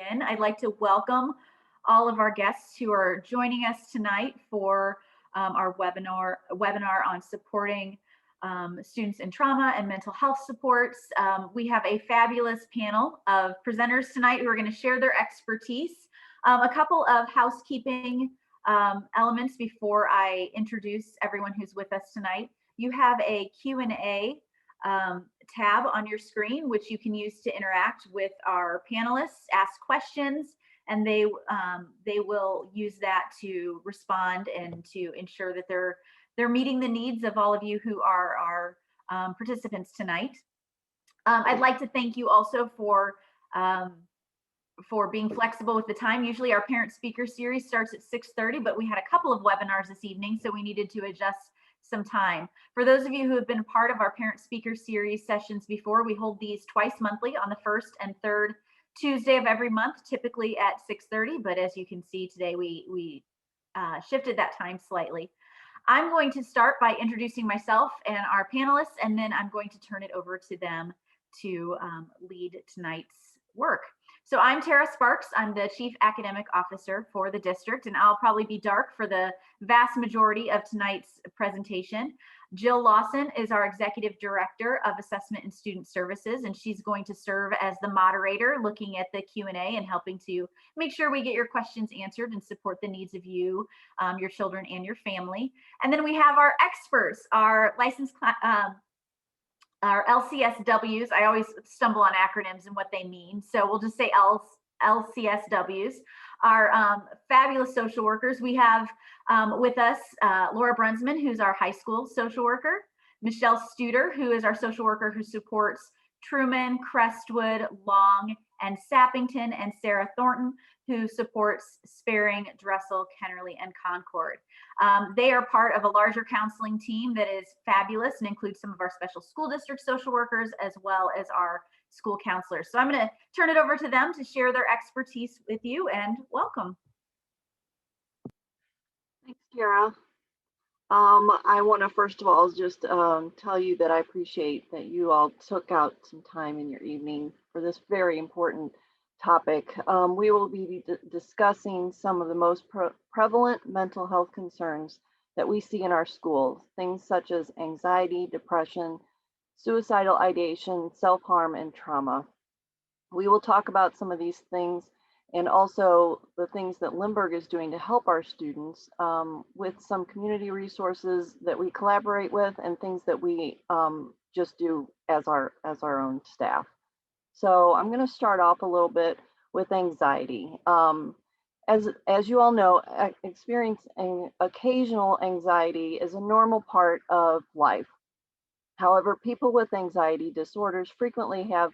begin, I'd like to welcome all of our guests who are joining us tonight for our webinar on supporting students in trauma and mental health supports. We have a fabulous panel of presenters tonight who are going to share their expertise. A couple of housekeeping elements before I introduce everyone who's with us tonight. You have a Q&A tab on your screen, which you can use to interact with our panelists, ask questions, and they will use that to respond and to ensure that they're meeting the needs of all of you who are our participants tonight. I'd like to thank you also for being flexible with the time. Usually our parent speaker series starts at 6:30, but we had a couple of webinars this evening, so we needed to adjust some time. For those of you who have been part of our parent speaker series sessions before, we hold these twice monthly on the first and third Tuesday of every month, typically at 6:30, but as you can see today, we shifted that time slightly. I'm going to start by introducing myself and our panelists, and then I'm going to turn it over to them to lead tonight's work. So I'm Tara Sparks. I'm the Chief Academic Officer for the district, and I'll probably be dark for the vast majority of tonight's presentation. Jill Lawson is our Executive Director of Assessment and Student Services, and she's going to serve as the moderator, looking at the Q&A and helping to make sure we get your questions answered and support the needs of you, your children, and your family. And then we have our experts, our licensed our LCSWs. I always stumble on acronyms and what they mean, so we'll just say LCSWs, are fabulous social workers. We have with us Laura Brunsman, who's our high school social worker, Michelle Studer, who is our social worker who supports Truman, Crestwood, Long, and Sappington, and Sarah Thornton, who supports Sparing, Dressel, Kennerly, and Concord. They are part of a larger counseling team that is fabulous and includes some of our special school district social workers as well as our school counselors. So I'm going to turn it over to them to share their expertise with you, and welcome. Thanks, Tara. I want to first of all just tell you that I appreciate that you all took out some time in your evening for this very important topic. We will be discussing some of the most prevalent mental health concerns that we see in our schools, things such as anxiety, depression, suicidal ideation, self-harm, and trauma. We will talk about some of these things and also the things that Lindbergh is doing to help our students with some community resources that we collaborate with and things that we just do as our own staff. So I'm going to start off a little bit with anxiety. As you all know, experiencing occasional anxiety is a normal part of life. However, people with anxiety disorders frequently have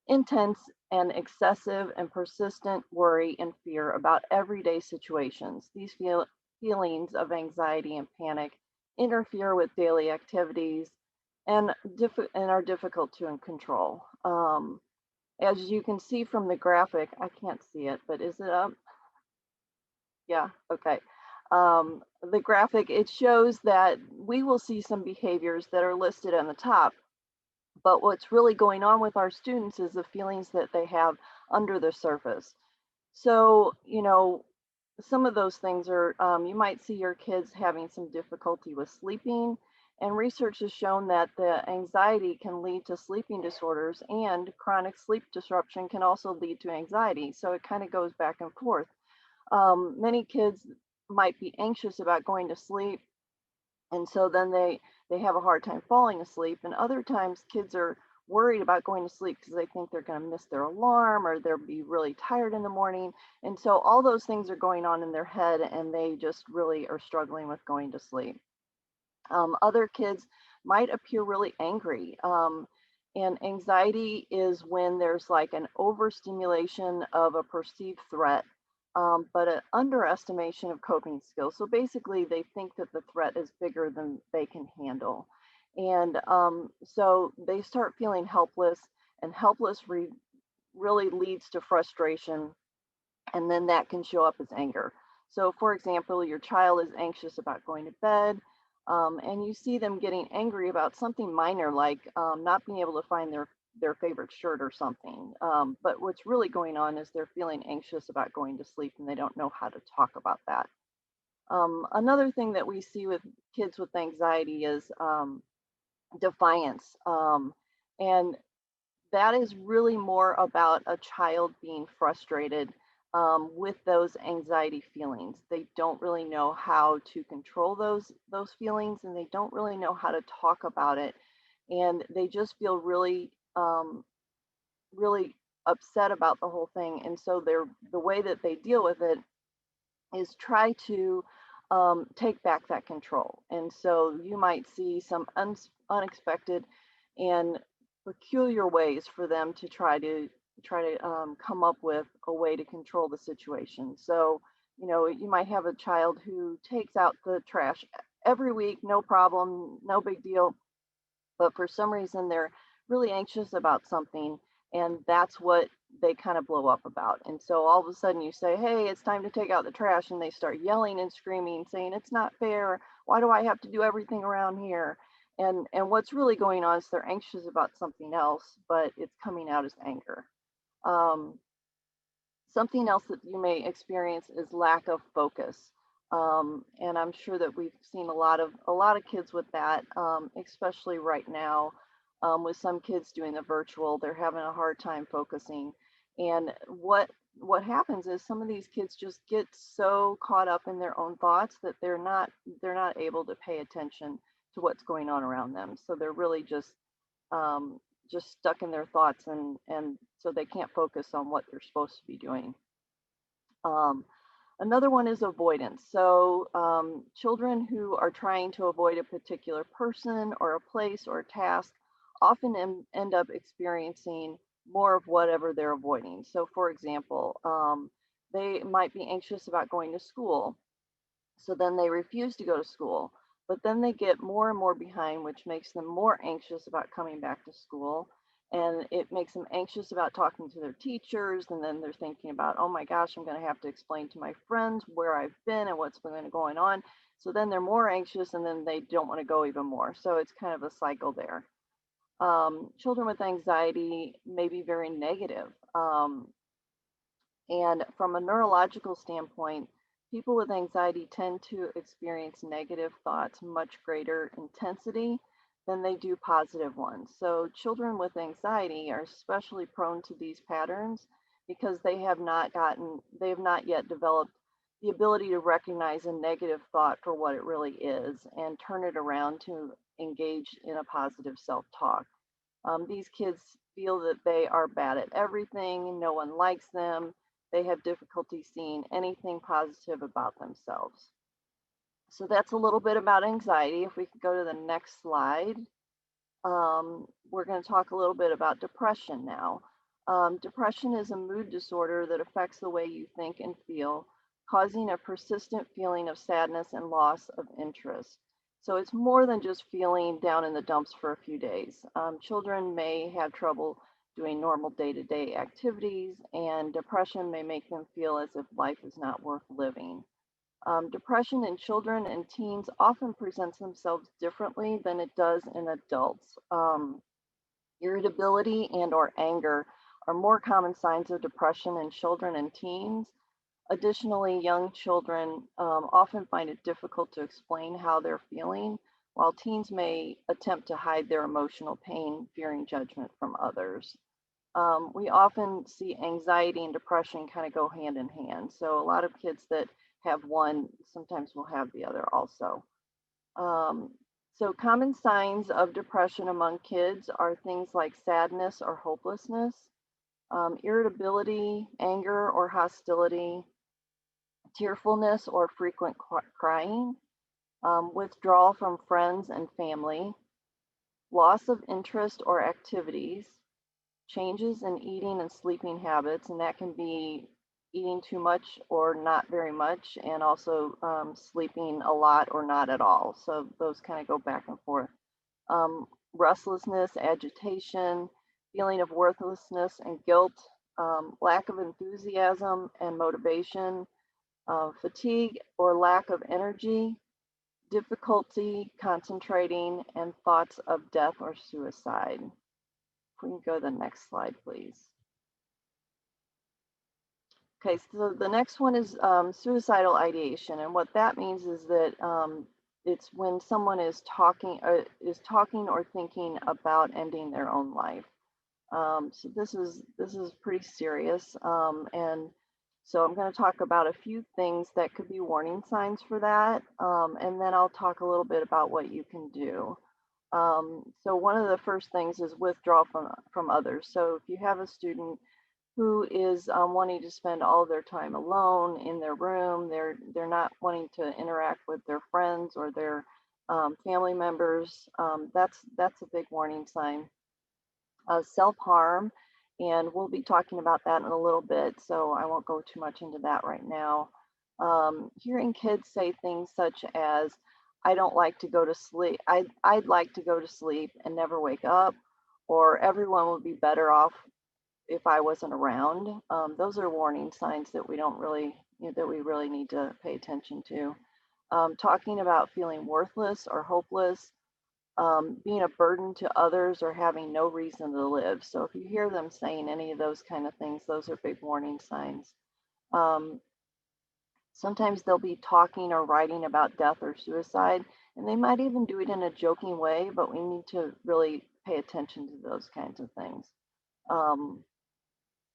intense and excessive and persistent worry and fear about everyday situations. These feelings of anxiety and panic interfere with daily activities and are difficult to control. As you can see from the graphic, I can't see it, but is it up? Yeah, okay. The graphic, it shows that we will see some behaviors that are listed on the top. But what's really going on with our students is the feelings that they have under the surface. So, you know, some of those things are, you might see your kids having some difficulty with sleeping, and research has shown that the anxiety can lead to sleeping disorders, and chronic sleep disruption can also lead to anxiety. So it kind of goes back and forth. Many kids might be anxious about going to sleep, and so then they have a hard time falling asleep. And other times kids are worried about going to sleep because they think they're going to miss their alarm or they'll be really tired in the morning. And so all those things are going on in their head, and they just really are struggling with going to sleep. Other kids might appear really angry. And anxiety is when there's like an overstimulation of a perceived threat, but an underestimation of coping skills. So basically, they think that the threat is bigger than they can handle. And so they start feeling helpless, and helpless really leads to frustration, and then that can show up as anger. So for example, your child is anxious about going to bed, and you see them getting angry about something minor like not being able to find their their favorite shirt or something. But what's really going on is they're feeling anxious about going to sleep and they don't know how to talk about that. Another thing that we see with kids with anxiety is defiance. And that is really more about a child being frustrated with those anxiety feelings. They don't really know how to control those feelings, and they don't really know how to talk about it, and they just feel really upset about the whole thing. And so the way that they deal with it is try to take back that control. And so you might see some unexpected and peculiar ways for them to try to come up with a way to control the situation. So, you might have a child who takes out the trash every week, no problem, no big deal, but for some reason they're really anxious about something, and that's what they kind of blow up about. And so all of a sudden you say, hey, it's time to take out the trash, and they start yelling and screaming, saying it's not fair, why do I have to do everything around here? And what's really going on is they're anxious about something else, but it's coming out as anger. um, Something else that you may experience is lack of focus. And I'm sure that we've seen a lot of kids with that, especially right now, with some kids doing the virtual. They're having a hard time focusing. And what happens is some of these kids just get so caught up in their own thoughts that they're not able to pay attention to what's going on around them. So they're really just stuck in their thoughts, and so they can't focus on what they're supposed to be doing. Um, Another one is avoidance. So children who are trying to avoid a particular person or a place or a task often end up experiencing more of whatever they're avoiding. So for example, they might be anxious about going to school, so then they refuse to go to school, but then they get more and more behind, which makes them more anxious about coming back to school. And it makes them anxious about talking to their teachers. And then they're thinking about, oh my gosh, I'm going to have to explain to my friends where I've been and what's been going on. So then they're more anxious, and then they don't want to go even more. So it's kind of a cycle there. Children with anxiety may be very negative. And from a neurological standpoint, people with anxiety tend to experience negative thoughts much greater intensity than they do positive ones. So children with anxiety are especially prone to these patterns because they have not yet developed the ability to recognize a negative thought for what it really is and turn it around to engage in a positive self-talk. These kids feel that they are bad at everything, no one likes them, they have difficulty seeing anything positive about themselves. So that's a little bit about anxiety. If we could go to the next slide, we're going to talk a little bit about depression now. Depression is a mood disorder that affects the way you think and feel, causing a persistent feeling of sadness and loss of interest. So it's more than just feeling down in the dumps for a few days. Children may have trouble doing normal day-to-day activities, and depression may make them feel as if life is not worth living. Depression in children and teens often presents themselves differently than it does in adults. Irritability and or anger are more common signs of depression in children and teens. Additionally, young children often find it difficult to explain how they're feeling, while teens may attempt to hide their emotional pain, fearing judgment from others. We often see anxiety and depression kind of go hand in hand. So a lot of kids that have one sometimes will have the other also. Um, so common signs of depression among kids are things like sadness or hopelessness, irritability, anger or hostility, tearfulness or frequent crying, withdrawal from friends and family, loss of interest or activities, changes in eating and sleeping habits, and that can be eating too much or not very much, and also sleeping a lot or not at all. So those kind of go back and forth. Restlessness, agitation, feeling of worthlessness and guilt, lack of enthusiasm and motivation, fatigue or lack of energy, difficulty concentrating, and thoughts of death or suicide. If we can go to the next slide, please. Okay, so the next one is suicidal ideation, and what that means is that it's when someone is talking or thinking about ending their own life. So this is pretty serious, and so I'm going to talk about a few things that could be warning signs for that, and then I'll talk a little bit about what you can do. So one of the first things is withdraw from others. So if you have a student who is wanting to spend all their time alone in their room, they're not wanting to interact with their friends or their family members, that's a big warning sign. Self-harm, and we'll be talking about that in a little bit, so I won't go too much into that right now. Hearing kids say things such as, I don't like to go to sleep, I'd like to go to sleep and never wake up, or everyone would be better off if I wasn't around. Those are warning signs that we don't really, that we really need to pay attention to. Talking about feeling worthless or hopeless, being a burden to others, or having no reason to live. So if you hear them saying any of those kind of things, those are big warning signs. Sometimes they'll be talking or writing about death or suicide, and they might even do it in a joking way, but we need to really pay attention to those kinds of things.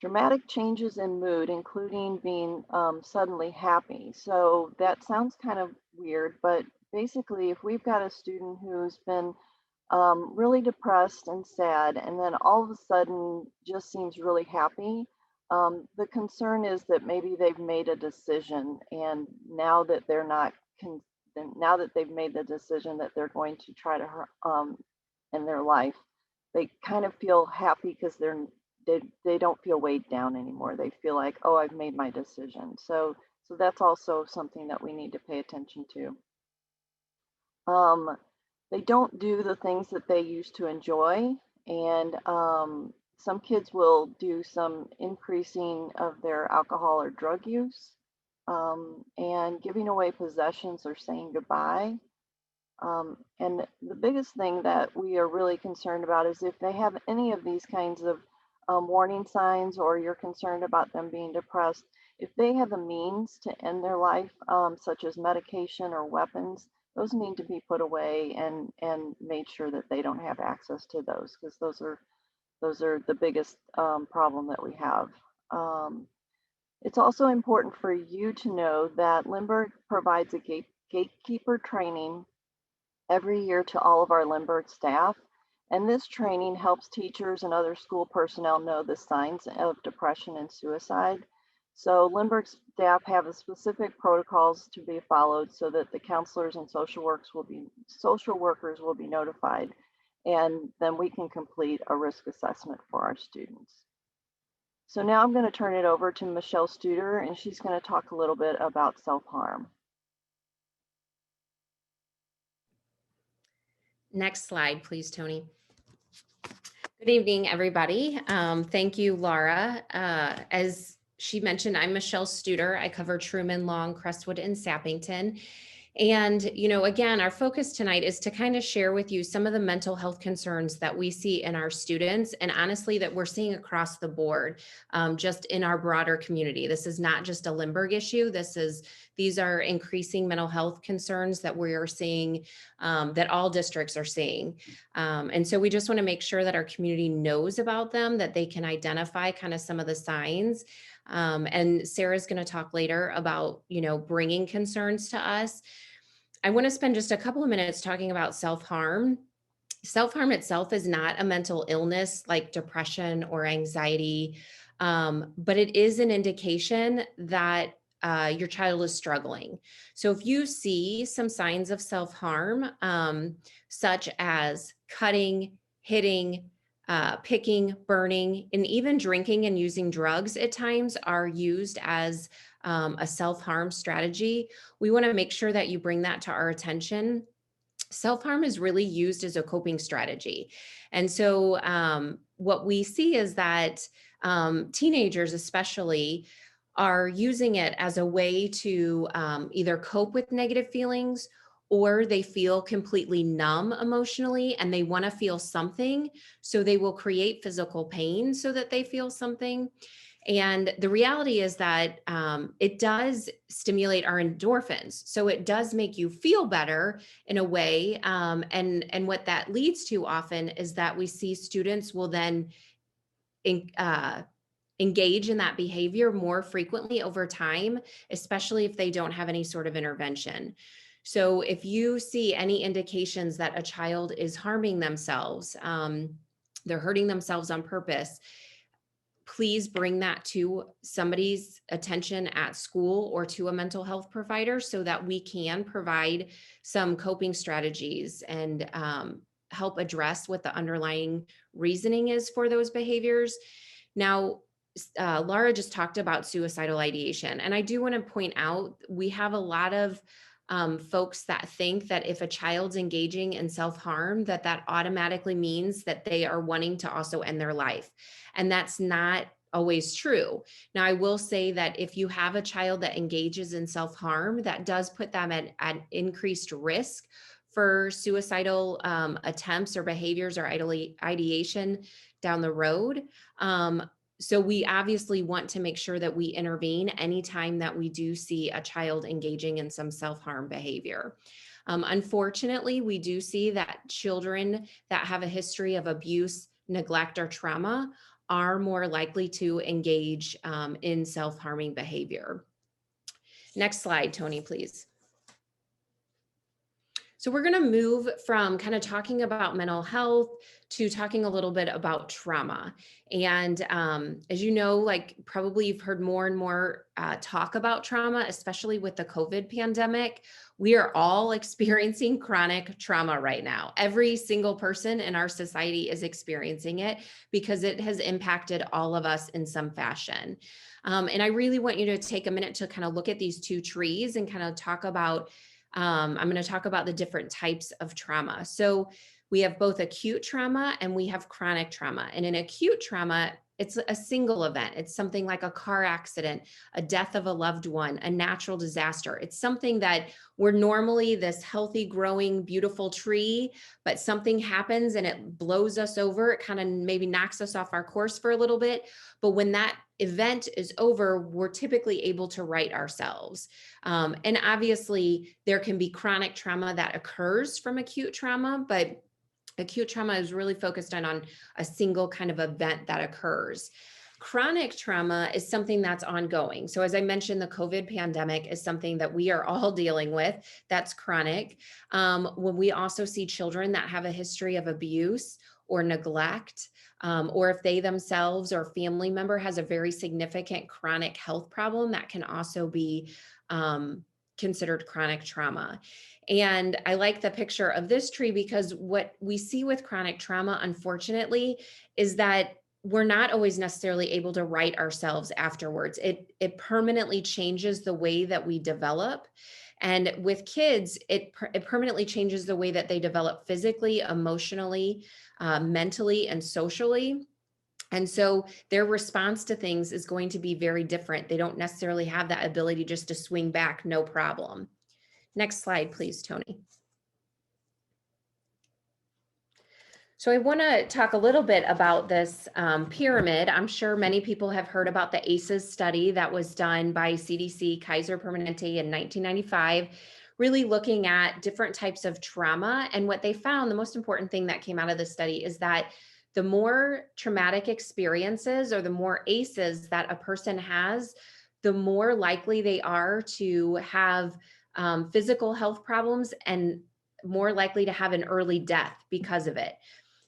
Dramatic changes in mood, including being suddenly happy. So that sounds kind of weird, but basically, if we've got a student who's been really depressed and sad, and then all of a sudden just seems really happy, the concern is that maybe they've made a decision, and now that they're not, now that they've made the decision that they're going to try to end their life, they kind of feel happy because they don't feel weighed down anymore. They feel like, oh, I've made my decision. So that's also something that we need to pay attention to. They don't do the things that they used to enjoy, and some kids will do some increasing of their alcohol or drug use, and giving away possessions or saying goodbye. And the biggest thing that we are really concerned about is if they have any of these kinds of warning signs, or you're concerned about them being depressed, if they have a means to end their life, such as medication or weapons, those need to be put away and made sure that they don't have access to those, because those are the biggest problem that we have. It's also important for you to know that Lindbergh provides a gatekeeper training every year to all of our Lindbergh staff. And this training helps teachers and other school personnel know the signs of depression and suicide. So Lindbergh staff have a specific protocols to be followed so that the counselors and social workers will be notified, and then we can complete a risk assessment for our students. So now I'm going to turn it over to Michelle Studer, and she's going to talk a little bit about self-harm. Next slide, please, Tony. Good evening, everybody. Thank you, Laura. As she mentioned, I'm Michelle Studer. I cover Truman, Long, Crestwood, and Sappington. And, again, our focus tonight is to kind of share with you some of the mental health concerns that we see in our students, and honestly, that we're seeing across the board, just in our broader community. This is not just a Lindbergh issue. These are increasing mental health concerns that we are seeing, that all districts are seeing. And so we just want to make sure that our community knows about them, that they can identify kind of some of the signs. And Sarah's going to talk later about, bringing concerns to us. I want to spend just a couple of minutes talking about self-harm. Self-harm itself is not a mental illness like depression or anxiety, but it is an indication that your child is struggling. So if you see some signs of self-harm, such as cutting, hitting, picking, burning, and even drinking and using drugs at times are used as a self-harm strategy, we want to make sure that you bring that to our attention. Self-harm is really used as a coping strategy. And so what we see is that teenagers especially are using it as a way to either cope with negative feelings or they feel completely numb emotionally and they want to feel something. So they will create physical pain so that they feel something. And the reality is that it does stimulate our endorphins. So it does make you feel better in a way. And what that leads to often is that we see students will then in, engage in that behavior more frequently over time, especially if they don't have any sort of intervention. So if you see any indications that a child is harming themselves, they're hurting themselves on purpose, please bring that to somebody's attention at school or to a mental health provider so that we can provide some coping strategies and help address what the underlying reasoning is for those behaviors. Now, Laura just talked about suicidal ideation, and I do want to point out we have a lot of folks that think that if a child's engaging in self-harm, that automatically means that they are wanting to also end their life. And that's not always true. Now, I will say that if you have a child that engages in self-harm, that does put them at increased risk for suicidal attempts or behaviors or ideation down the road. So we obviously want to make sure that we intervene anytime that we do see a child engaging in some self-harm behavior. Unfortunately, we do see that children that have a history of abuse, neglect, or trauma are more likely to engage in self-harming behavior. Next slide, Tony, please. So we're going to move from kind of talking about mental health to talking a little bit about trauma. And as you know, like probably you've heard more and more talk about trauma, especially with the COVID pandemic. We are all experiencing chronic trauma right now. Every single person in our society is experiencing it because it has impacted all of us in some fashion. And I really want you to take a minute to kind of look at these two trees and kind of talk about I'm going to talk about the different types of trauma. So we have both acute trauma and we have chronic trauma. And in acute trauma, it's a single event. It's something like a car accident, a death of a loved one, a natural disaster. It's something that we're normally this healthy, growing, beautiful tree, but something happens and it blows us over. It kind of maybe knocks us off our course for a little bit. But when that event is over, we're typically able to right ourselves. And obviously, there can be chronic trauma that occurs from acute trauma, but acute trauma is really focused on a single kind of event that occurs. Chronic trauma is something that's ongoing. So as I mentioned, the COVID pandemic is something that we are all dealing with. That's chronic. When we also see children that have a history of abuse or neglect, or if they themselves or family member has a very significant chronic health problem, that can also be considered chronic trauma. And I like the picture of this tree because what we see with chronic trauma, unfortunately, is that we're not always necessarily able to right ourselves afterwards. It permanently changes the way that we develop. And with kids, it permanently changes the way that they develop physically, emotionally, mentally, and socially. And so their response to things is going to be very different. They don't necessarily have that ability just to swing back, no problem. Next slide, please, Tony. So I want to talk a little bit about this pyramid. I'm sure many people have heard about the ACEs study that was done by CDC Kaiser Permanente in 1995, really looking at different types of trauma. And what they found, the most important thing that came out of the study is that the more traumatic experiences or the more ACEs that a person has, the more likely they are to have physical health problems and more likely to have an early death because of it.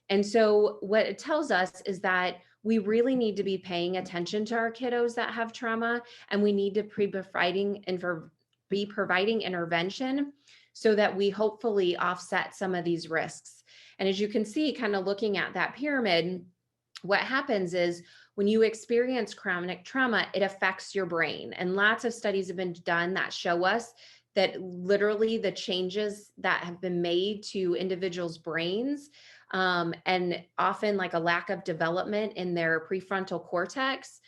And so what it tells us is that we really need to be paying attention to our kiddos that have trauma, and we need to be providing intervention so that we hopefully offset some of these risks. And as you can see, kind of looking at that pyramid, what happens is when you experience chronic trauma, it affects your brain. And lots of studies have been done that show us that literally the changes that have been made to individuals' brains and often like a lack of development in their prefrontal cortex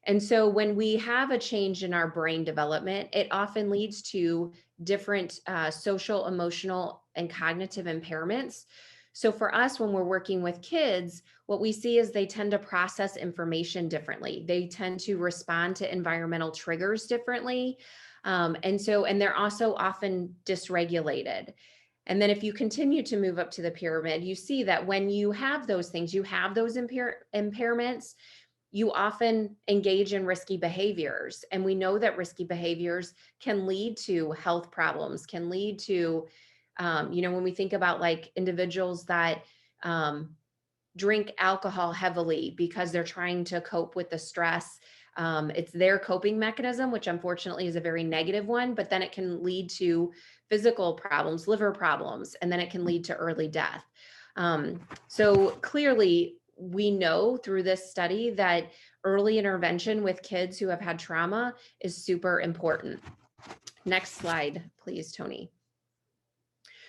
And so when we have a change in our brain development, it often leads to different social, emotional, and cognitive impairments. So for us, when we're working with kids, what we see is they tend to process information differently. They tend to respond to environmental triggers differently. And they're also often dysregulated. And then if you continue to move up to the pyramid, you see that when you have those things, you have those impairments, you often engage in risky behaviors. And we know that risky behaviors can lead to health problems, can lead to, when we think about like individuals that drink alcohol heavily because they're trying to cope with the stress. It's their coping mechanism, which unfortunately is a very negative one, but then it can lead to physical problems, liver problems, and then it can lead to early death. So clearly, we know through this study that early intervention with kids who have had trauma is super important. Next slide, please, Tony.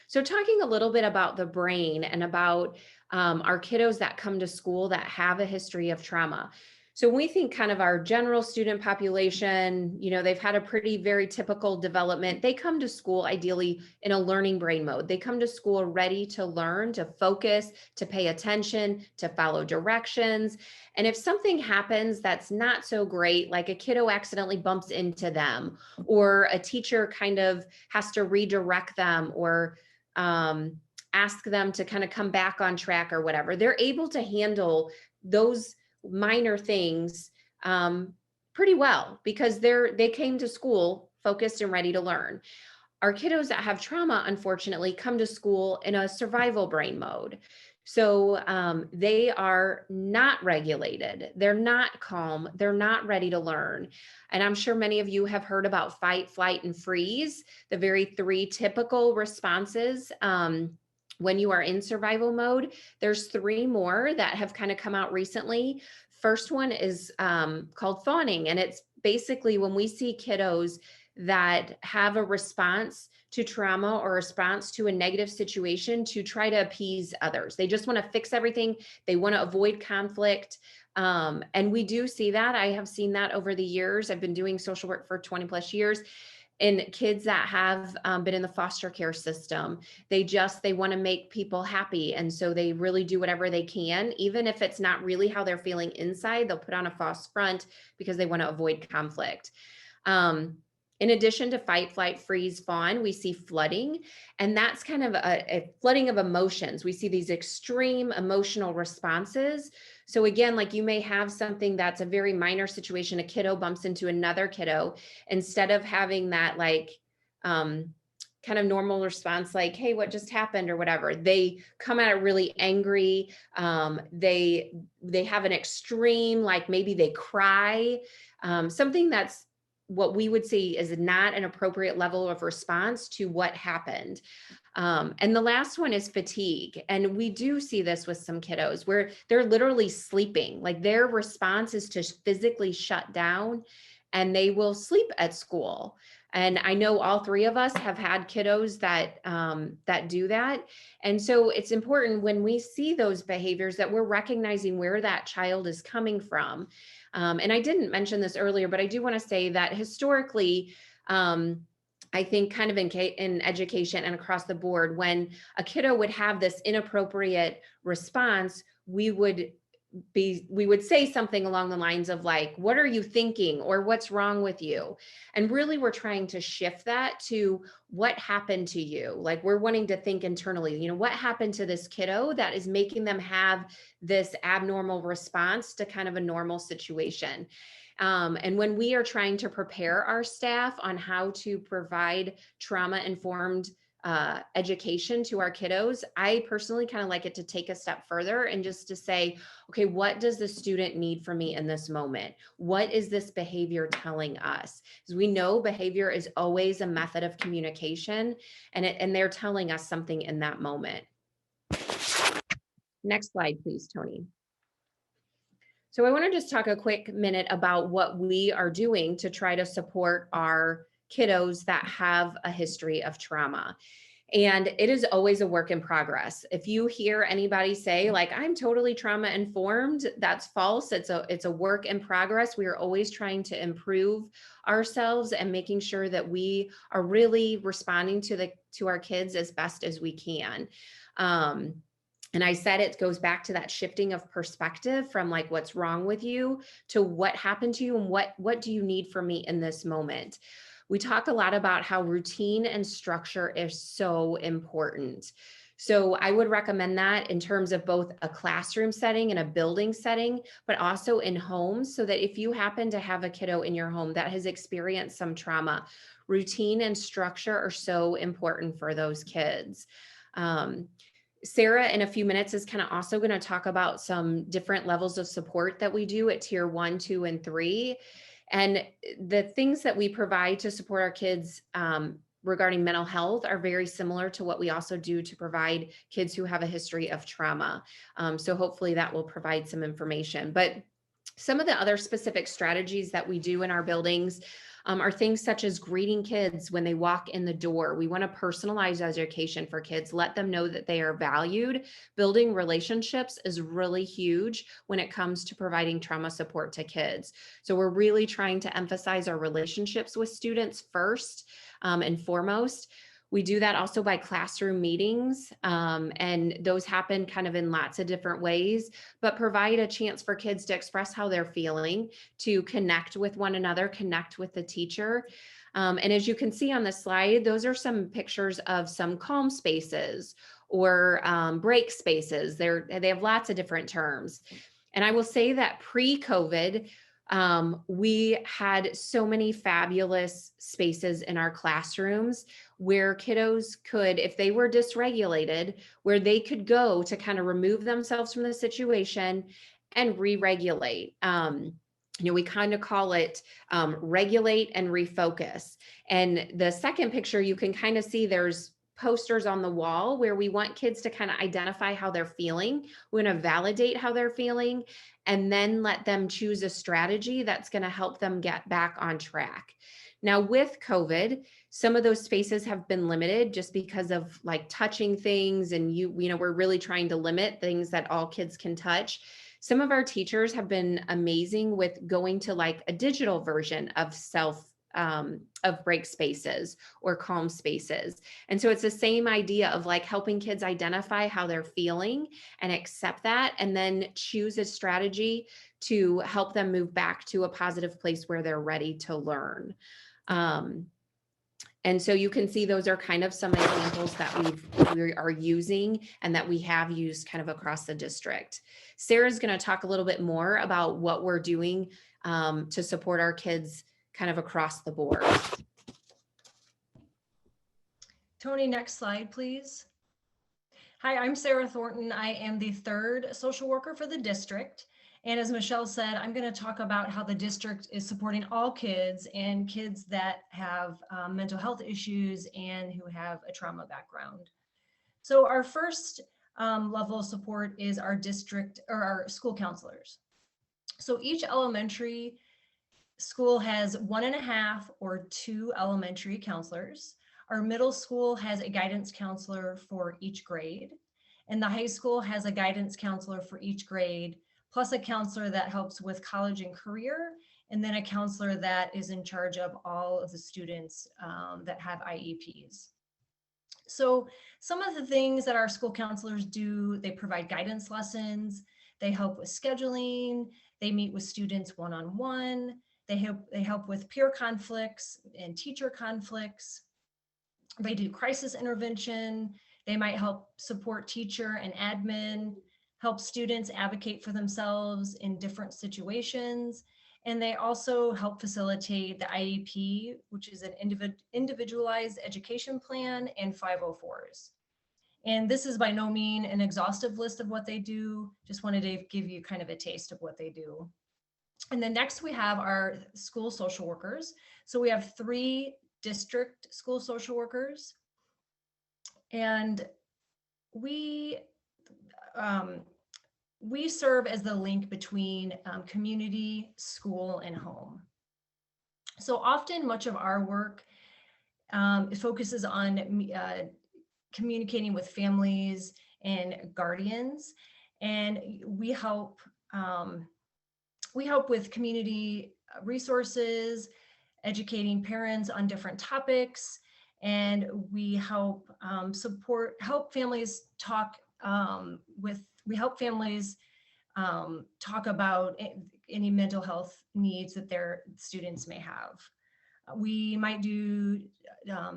So talking a little bit about the brain and about our kiddos that come to school that have a history of trauma. So when we think kind of our general student population, they've had a very typical development. They come to school ideally in a learning brain mode. They come to school ready to learn, to focus, to pay attention, to follow directions. And if something happens that's not so great, like a kiddo accidentally bumps into them, or a teacher kind of has to redirect them, or ask them to kind of come back on track or whatever, they're able to handle those minor things pretty well because they came to school focused and ready to learn. Our kiddos that have trauma, unfortunately, come to school in a survival brain mode. So they are not regulated. They're not calm. They're not ready to learn. And I'm sure many of you have heard about fight, flight, and freeze, the very 3 typical responses when you are in survival mode. There's 3 more that have kind of come out recently. First one is called fawning. And it's basically when we see kiddos that have a response to trauma or a response to a negative situation to try to appease others. They just want to fix everything. They want to avoid conflict. And we do see that. I have seen that over the years. I've been doing social work for 20 plus years. And kids that have been in the foster care system, they want to make people happy. And so they really do whatever they can, even if it's not really how they're feeling inside, they'll put on a false front because they want to avoid conflict. In addition to fight, flight, freeze, fawn, we see flooding, and that's kind of a flooding of emotions. We see these extreme emotional responses. So again, like you may have something that's a very minor situation, a kiddo bumps into another kiddo, instead of having that like kind of normal response, like, hey, what just happened or whatever, they come at it really angry. They have an extreme, like maybe they cry, something that's what we would see is not an appropriate level of response to what happened. And the last one is fatigue. And we do see this with some kiddos where they're literally sleeping, like their response is to physically shut down and they will sleep at school. And I know all 3 of us have had kiddos that do that. And so it's important when we see those behaviors that we're recognizing where that child is coming from. And I didn't mention this earlier, but I do want to say that historically, I think kind of in education and across the board, when a kiddo would have this inappropriate response, we would say something along the lines of like, what are you thinking? Or what's wrong with you? And really we're trying to shift that to what happened to you. Like we're wanting to think internally, what happened to this kiddo that is making them have this abnormal response to kind of a normal situation. And when we are trying to prepare our staff on how to provide trauma-informed education to our kiddos, I personally kind of like it to take a step further and just to say, okay, what does the student need from me in this moment? What is this behavior telling us? Because we know behavior is always a method of communication, and they're telling us something in that moment. Next slide, please, Tony. So I want to just talk a quick minute about what we are doing to try to support our kiddos that have a history of trauma. And it is always a work in progress. If you hear anybody say like, I'm totally trauma informed, that's false. It's a work in progress. We are always trying to improve ourselves and making sure that we are really responding to our kids as best as we can. And I said it goes back to that shifting of perspective from like what's wrong with you to what happened to you and what do you need from me in this moment. We talk a lot about how routine and structure is so important. So I would recommend that in terms of both a classroom setting and a building setting, but also in homes, so that if you happen to have a kiddo in your home that has experienced some trauma, routine and structure are so important for those kids. Sarah, in a few minutes, is kind of also going to talk about some different levels of support that we do at tier 1, 2, and 3. And the things that we provide to support our kids regarding mental health are very similar to what we also do to provide kids who have a history of trauma. So hopefully that will provide some information. But some of the other specific strategies that we do in our buildings are things such as greeting kids when they walk in the door. We want to personalize education for kids, let them know that they are valued. Building relationships is really huge when it comes to providing trauma support to kids. So we're really trying to emphasize our relationships with students first and foremost. We do that also by classroom meetings, and those happen kind of in lots of different ways, but provide a chance for kids to express how they're feeling, to connect with one another, connect with the teacher. And as you can see on the slide, those are some pictures of some calm spaces or break spaces. They have lots of different terms. And I will say that pre-COVID, we had so many fabulous spaces in our classrooms where kiddos could, if they were dysregulated, where they could go to kind of remove themselves from the situation and re-regulate. We kind of call it regulate and refocus. And the second picture, you can kind of see there's posters on the wall where we want kids to kind of identify how they're feeling. We want to validate how they're feeling and then let them choose a strategy that's going to help them get back on track. Now with COVID, some of those spaces have been limited just because of like touching things, and we're really trying to limit things that all kids can touch. Some of our teachers have been amazing with going to like a digital version of of break spaces or calm spaces. And so it's the same idea of like helping kids identify how they're feeling and accept that, and then choose a strategy to help them move back to a positive place where they're ready to learn. And so you can see those are kind of some examples that we are using and that we have used kind of across the district. Sarah's going to talk a little bit more about what we're doing to support our kids kind of across the board. Tony, next slide, please. Hi, I'm Sarah Thornton. I am the third social worker for the district. And as Michelle said, I'm going to talk about how the district is supporting all kids and kids that have mental health issues and who have a trauma background. So our first level of support is our district or our school counselors. So each elementary school has 1.5 or 2 elementary counselors. Our middle school has a guidance counselor for each grade, and the high school has a guidance counselor for each grade, plus a counselor that helps with college and career, and then a counselor that is in charge of all of the students that have IEPs. So some of the things that our school counselors do, they provide guidance lessons, they help with scheduling, they meet with students one-on-one, they help with peer conflicts and teacher conflicts. They do crisis intervention. They might help support teacher and admin, help students advocate for themselves in different situations. And they also help facilitate the IEP, which is an individualized education plan, and 504s. And this is by no means an exhaustive list of what they do. Just wanted to give you kind of a taste of what they do. And then next we have our school social workers. So we have 3 district school social workers, and we serve as the link between community, school, and home. So often much of our work focuses on communicating with families and guardians. And we help with community resources, educating parents on different topics, and we help help families talk talk about any mental health needs that their students may have. We might do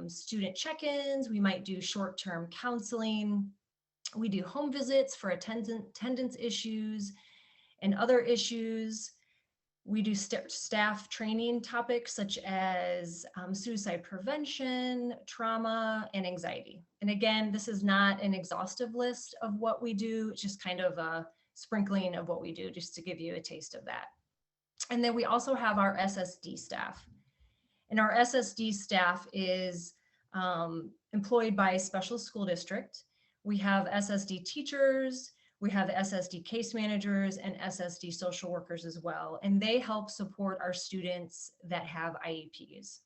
student check-ins, we might do short-term counseling, we do home visits for attendance issues and other issues. We do staff training topics such as suicide prevention, trauma, and anxiety. And again, this is not an exhaustive list of what we do, it's just kind of a sprinkling of what we do, just to give you a taste of that. And then we also have our SSD staff. And our SSD staff is employed by a special school district. We have SSD teachers, we have SSD case managers, and SSD social workers as well. And they help support our students that have IEPs.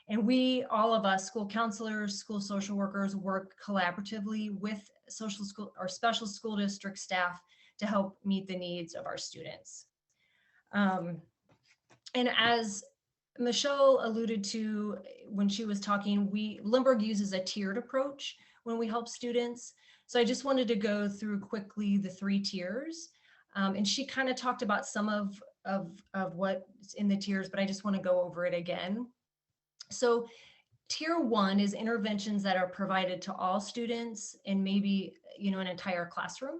And we, all of us, school counselors, school social workers, work collaboratively with social school or special school district staff to help meet the needs of our students. And as Michelle alluded to when she was talking, Lindbergh uses a tiered approach when we help students. So I just wanted to go through quickly the 3 tiers. And she kind of talked about some of what's in the tiers, but I just want to go over it again. So tier 1 is interventions that are provided to all students in maybe, an entire classroom.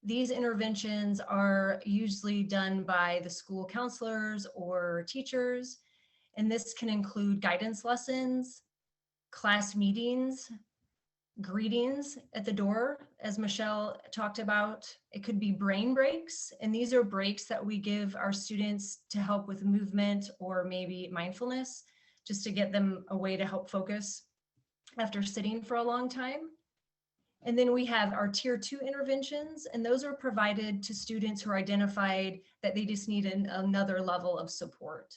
These interventions are usually done by the school counselors or teachers. And this can include guidance lessons, class meetings, greetings at the door, as Michelle talked about. It could be brain breaks, and these are breaks that we give our students to help with movement or maybe mindfulness, just to get them a way to help focus after sitting for a long time. And then we have our tier 2 interventions, and those are provided to students who are identified that they just need another level of support.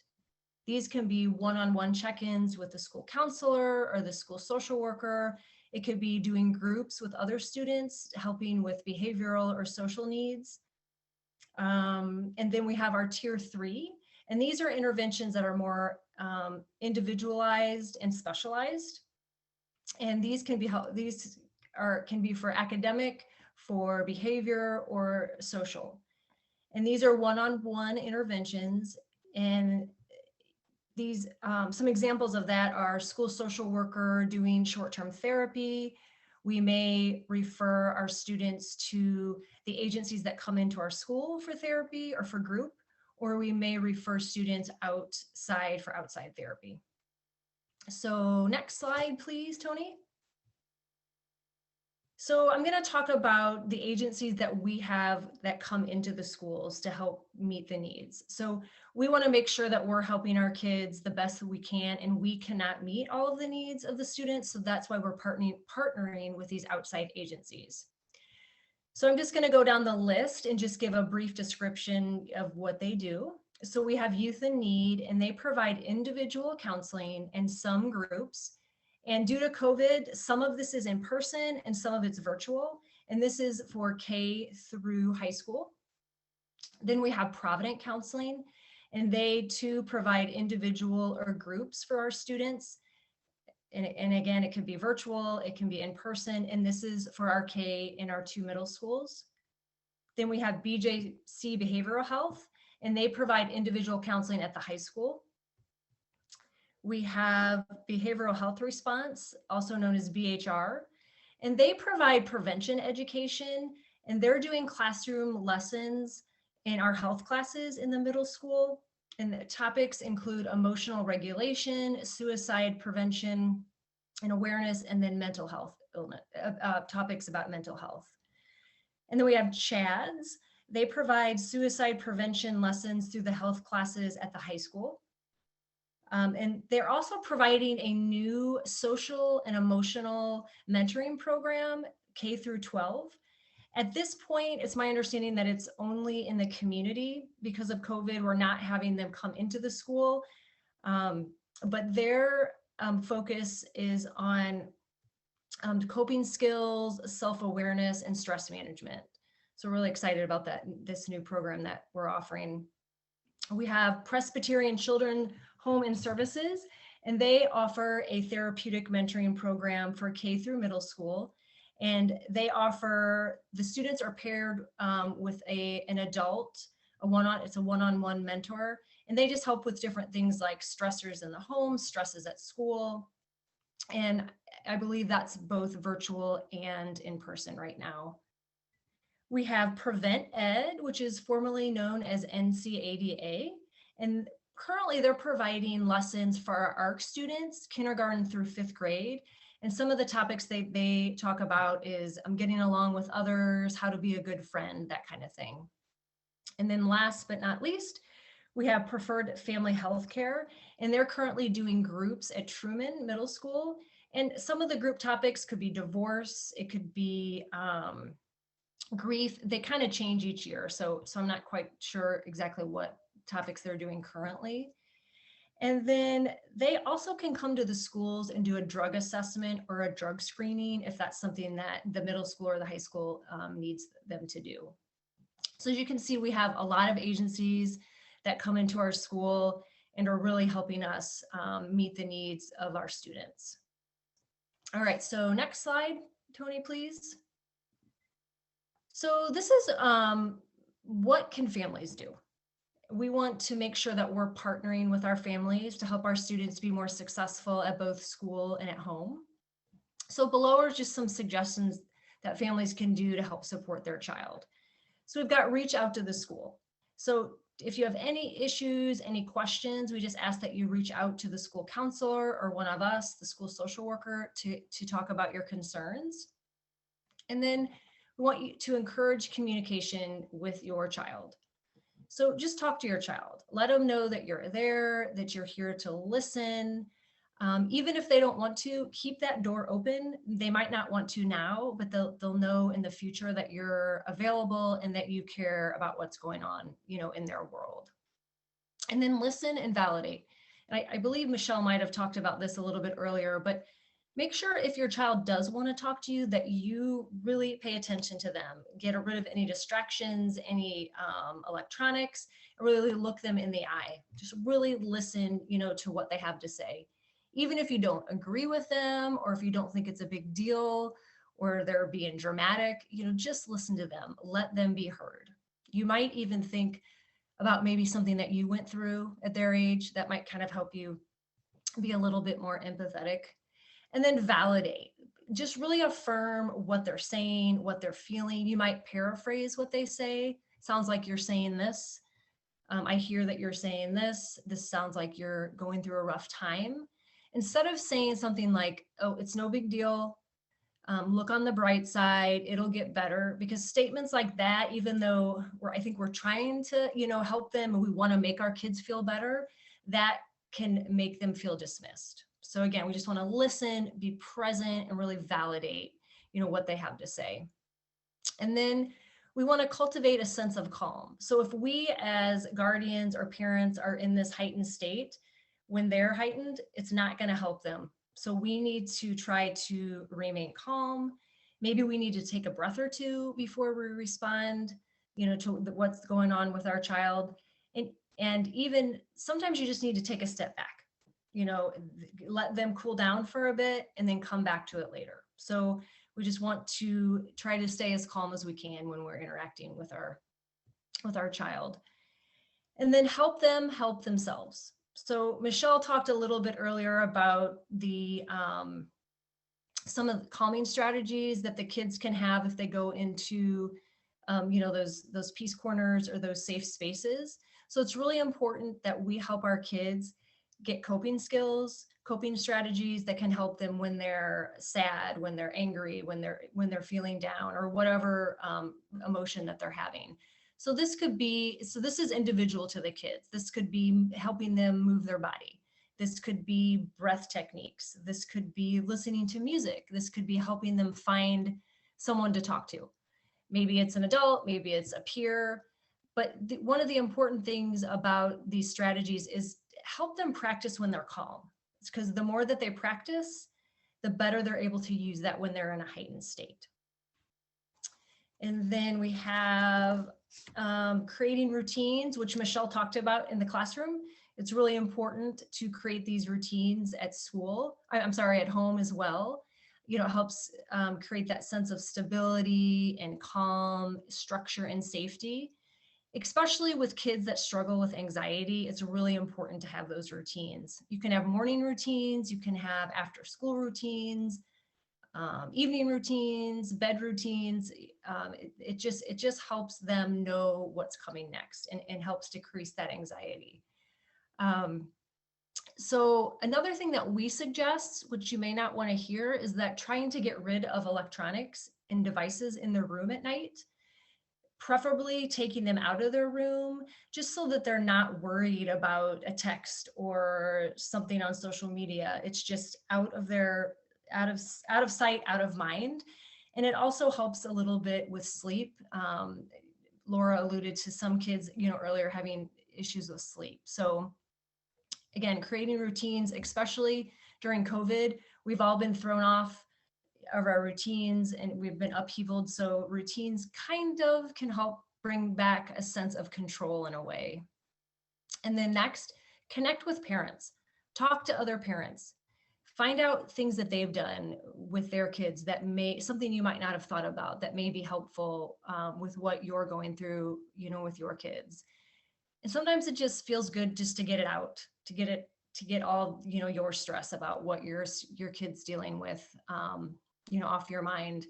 These can be one-on-one check-ins with the school counselor or the school social worker. It could be doing groups with other students, helping with behavioral or social needs. And then we have our tier 3, and these are interventions that are more individualized and specialized. And these can be can be for academic, for behavior, or social. And these are one-on-one interventions. And these, some examples of that are school social worker doing short-term therapy. We may refer our students to the agencies that come into our school for therapy or for group, or we may refer students outside for outside therapy. So next slide, please, Tony. So I'm going to talk about the agencies that we have that come into the schools to help meet the needs. So we want to make sure that we're helping our kids the best that we can, and we cannot meet all of the needs of the students. So that's why we're partnering with these outside agencies. So I'm just going to go down the list and just give a brief description of what they do. So we have Youth in Need, and they provide individual counseling and some groups. And due to COVID, some of this is in person and some of it's virtual. And this is for K through high school. Then we have Provident Counseling, and they too provide individual or groups for our students. And again, it could be virtual, it can be in person, and this is for our K in our 2 middle schools. Then we have BJC Behavioral Health, and they provide individual counseling at the high school. We have Behavioral Health Response, also known as BHR, and they provide prevention education, and they're doing classroom lessons in our health classes in the middle school. And the topics include emotional regulation, suicide prevention and awareness, and then mental health illness, topics about mental health. And then we have CHADS. They provide suicide prevention lessons through the health classes at the high school. And they're also providing a new social and emotional mentoring program, K through 12. At this point, it's my understanding that it's only in the community. Because of COVID, we're not having them come into the school. But their focus is on coping skills, self-awareness, and stress management. So we're really excited about this new program that we're offering. We have Presbyterian Children Home and Services, and they offer a therapeutic mentoring program for K through middle school. And they offer, the students are paired with an adult, it's a one-on-one mentor, and they just help with different things like stressors in the home, stresses at school. And I believe that's both virtual and in person right now. We have Prevent Ed, which is formerly known as NCADA. And currently they're providing lessons for our ARC students, kindergarten through 5th grade. And some of the topics they talk about is getting along with others, how to be a good friend, that kind of thing. And then last but not least, we have Preferred Family Healthcare, and they're currently doing groups at Truman Middle School. And some of the group topics could be divorce, it could be grief. They kind of change each year. So I'm not quite sure exactly what topics they're doing currently. And then they also can come to the schools and do a drug assessment or a drug screening if that's something that the middle school or the high school needs them to do. So as you can see, we have a lot of agencies that come into our school and are really helping us meet the needs of our students. All right, so next slide, Tony, please. So this is what can families do? We want to make sure that we're partnering with our families to help our students be more successful at both school and at home. So below are just some suggestions that families can do to help support their child. So we've got reach out to the school. So if you have any issues, any questions, we just ask that you reach out to the school counselor or one of us, the school social worker, to talk about your concerns. And then we want you to encourage communication with your child. So just talk to your child. Let them know that you're there, that you're here to listen. Even if they don't want to, keep that door open. They might not want to now, but they'll know in the future that you're available and that you care about what's going on, in their world. And then listen and validate. And I believe Michelle might have talked about this a little bit earlier, but make sure if your child does want to talk to you that you really pay attention to them. Get rid of any distractions, any electronics, and really look them in the eye. Just really listen, to what they have to say. Even if you don't agree with them, or if you don't think it's a big deal, or they're being dramatic, just listen to them. Let them be heard. You might even think about maybe something that you went through at their age that might kind of help you be a little bit more empathetic. And then validate. Just really affirm what they're saying, what they're feeling. You might paraphrase what they say. Sounds like you're saying this. I hear that you're saying this. This sounds like you're going through a rough time. Instead of saying something like, oh, it's no big deal. Look on the bright side, it'll get better. Because statements like that, even though I think we're trying to, help them and we want to make our kids feel better, that can make them feel dismissed. So again, we just want to listen, be present, and really validate, what they have to say. And then we want to cultivate a sense of calm. So if we as guardians or parents are in this heightened state, when they're heightened, it's not going to help them. So we need to try to remain calm. Maybe we need to take a breath or two before we respond, to what's going on with our child. And even sometimes you just need to take a step back. Let them cool down for a bit and then come back to it later. So we just want to try to stay as calm as we can when we're interacting with our child. And then help them help themselves. So Michelle talked a little bit earlier about the some of the calming strategies that the kids can have if they go into those peace corners or those safe spaces. So it's really important that we help our kids get coping skills, coping strategies that can help them when they're sad, when they're angry, when they're feeling down, or whatever emotion that they're having. So this is individual to the kids. This could be helping them move their body. This could be breath techniques. This could be listening to music. This could be helping them find someone to talk to. Maybe it's an adult, maybe it's a peer. But one of the important things about these strategies is help them practice when they're calm. It's because the more that they practice, the better they're able to use that when they're in a heightened state. And then we have creating routines, which Michelle talked about in the classroom. It's really important to create these routines at school. I'm sorry, at home as well. You know, it helps create that sense of stability and calm, structure, and safety. Especially with kids that struggle with anxiety, it's really important to have those routines. You can have morning routines, you can have after school routines, evening routines, bed routines. It just helps them know what's coming next and helps decrease that anxiety. So another thing that we suggest, which you may not want to hear, is that trying to get rid of electronics and devices in their room at night, preferably taking them out of their room, just so that they're not worried about a text or something on social media. It's just out of sight, out of mind. And it also helps a little bit with sleep. Laura alluded to some kids, earlier having issues with sleep. So again, creating routines, especially during COVID, we've all been thrown off of our routines and we've been upheavaled. So routines kind of can help bring back a sense of control in a way. And then next, connect with parents, talk to other parents, find out things that they've done with their kids that something you might not have thought about that may be helpful with what you're going through, with your kids. And sometimes it just feels good just to get it out, to get all, your stress about what your kid's dealing with, off your mind.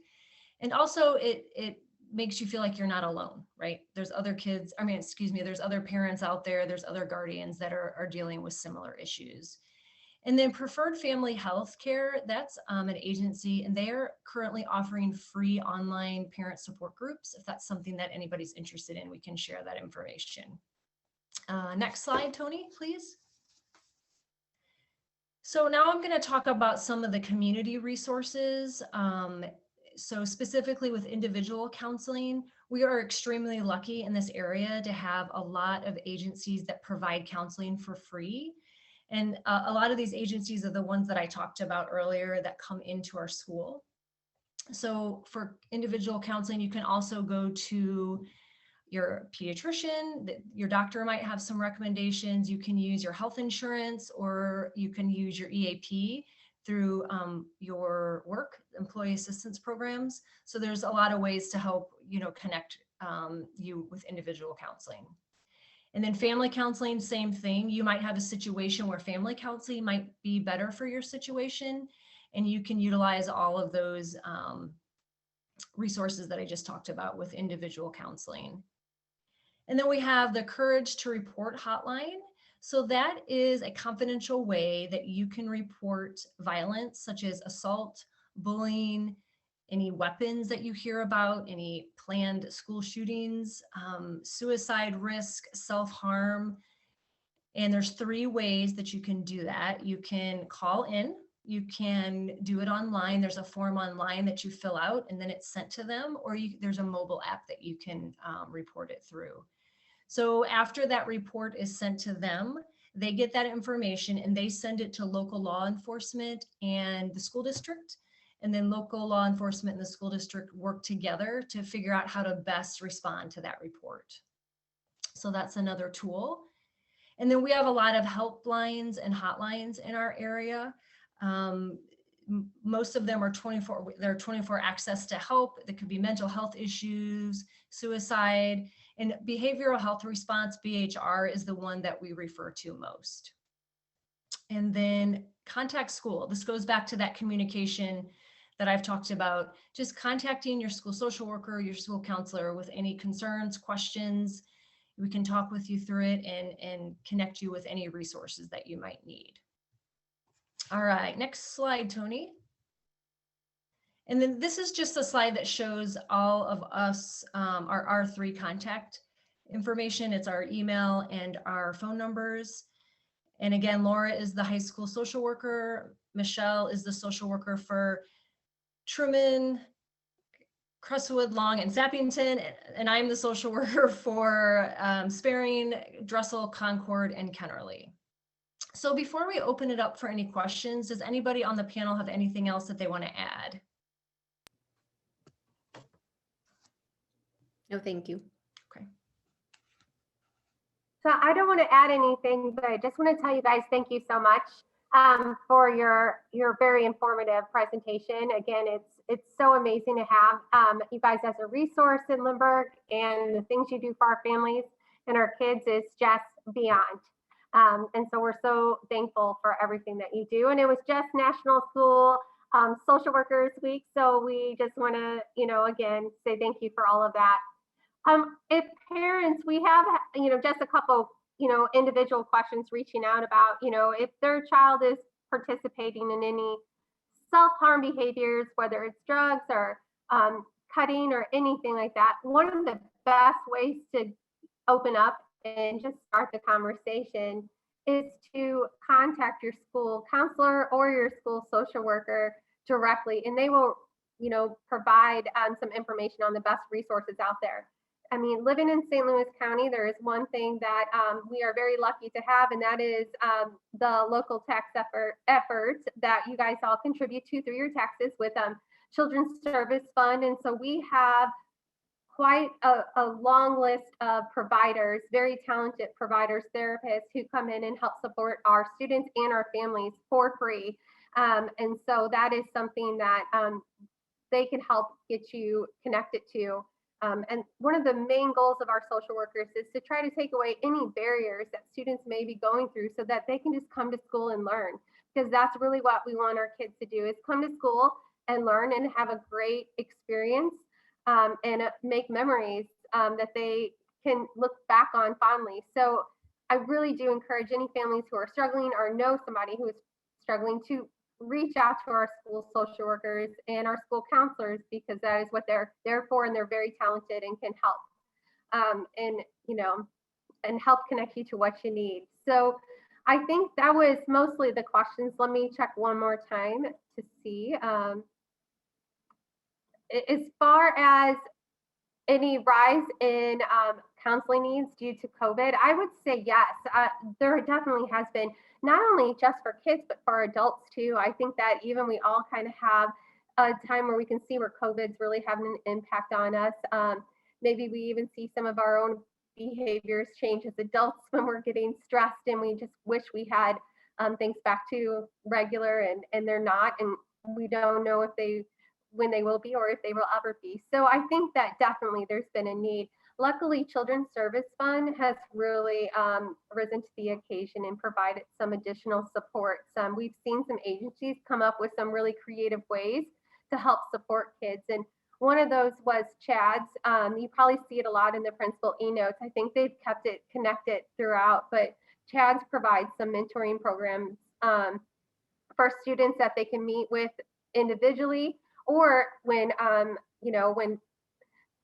And also it makes you feel like you're not alone, right? There's other there's other parents out there, there's other guardians that are dealing with similar issues. And then Preferred Family Health Care, that's an agency, and they are currently offering free online parent support groups. If that's something that anybody's interested in, we can share that information. Next slide, Tony, please. So now I'm going to talk about some of the community resources. So specifically with individual counseling, we are extremely lucky in this area to have a lot of agencies that provide counseling for free. And a lot of these agencies are the ones that I talked about earlier that come into our school. So for individual counseling, you can also go to your pediatrician, your doctor might have some recommendations. You can use your health insurance, or you can use your EAP through your work, employee assistance programs. So there's a lot of ways to help, connect you with individual counseling. And then family counseling, same thing. You might have a situation where family counseling might be better for your situation, and you can utilize all of those resources that I just talked about with individual counseling. And then we have the Courage to Report hotline. So that is a confidential way that you can report violence such as assault, bullying, any weapons that you hear about, any planned school shootings, suicide risk, self-harm. And there's 3 ways that you can do that. You can call in, you can do it online. There's a form online that you fill out and then it's sent to them, or there's a mobile app that you can report it through. So after that report is sent to them, they get that information and they send it to local law enforcement and the school district. And then local law enforcement and the school district work together to figure out how to best respond to that report. So that's another tool. And then we have a lot of helplines and hotlines in our area. Most of them are 24 access to help. There could be mental health issues, suicide, and behavioral health response, BHR, is the one that we refer to most. And then contact school. This goes back to that communication that I've talked about, just contacting your school social worker, your school counselor with any concerns, questions. We can talk with you through it and connect you with any resources that you might need. All right, next slide, Tony. And then this is just a slide that shows all of us, our R3 contact information. It's our email and our phone numbers. And again, Laura is the high school social worker. Michelle is the social worker for Truman, Crestwood, Long, and Sappington. And I'm the social worker for Sparing, Dressel, Concord, and Kennerly. So before we open it up for any questions, does anybody on the panel have anything else that they want to add? No, thank you. Okay. So I don't want to add anything, but I just want to tell you guys, thank you so much for your very informative presentation. Again, it's so amazing to have you guys as a resource in Lindbergh, and the things you do for our families and our kids is just beyond. And so we're so thankful for everything that you do. And it was just National School Social Workers Week. So we just want to, again, say thank you for all of that. If parents, we have, just a couple, individual questions reaching out about, if their child is participating in any self-harm behaviors, whether it's drugs or cutting or anything like that. One of the best ways to open up and just start the conversation is to contact your school counselor or your school social worker directly, and they will, provide some information on the best resources out there. I mean, living in St. Louis County, there is one thing that we are very lucky to have, and that is the local tax efforts that you guys all contribute to through your taxes with Children's Service Fund. And so we have quite a long list of providers, very talented providers, therapists who come in and help support our students and our families for free. And so that is something that they can help get you connected to. And one of the main goals of our social workers is to try to take away any barriers that students may be going through so that they can just come to school and learn, because that's really what we want our kids to do, is come to school and learn and have a great experience and make memories that they can look back on fondly. So I really do encourage any families who are struggling or know somebody who is struggling to reach out to our school social workers and our school counselors, because that is what they're there for, and they're very talented and can help and help connect you to what you need. So I think that was mostly the questions. Let me check one more time to see. As far as any rise in counseling needs due to COVID, I would say yes. There definitely has been, not only just for kids, but for adults too. I think that even we all kind of have a time where we can see where COVID's really having an impact on us. Maybe we even see some of our own behaviors change as adults when we're getting stressed, and we just wish we had things back to regular, and they're not, and we don't know when they will be or if they will ever be. So I think that definitely there's been a need. Luckily, Children's Service Fund has really risen to the occasion and provided some additional support. We've seen some agencies come up with some really creative ways to help support kids. And one of those was CHADS. You probably see it a lot in the principal e-notes. I think they've kept it connected throughout, but CHADS provides some mentoring programs for students that they can meet with individually, or when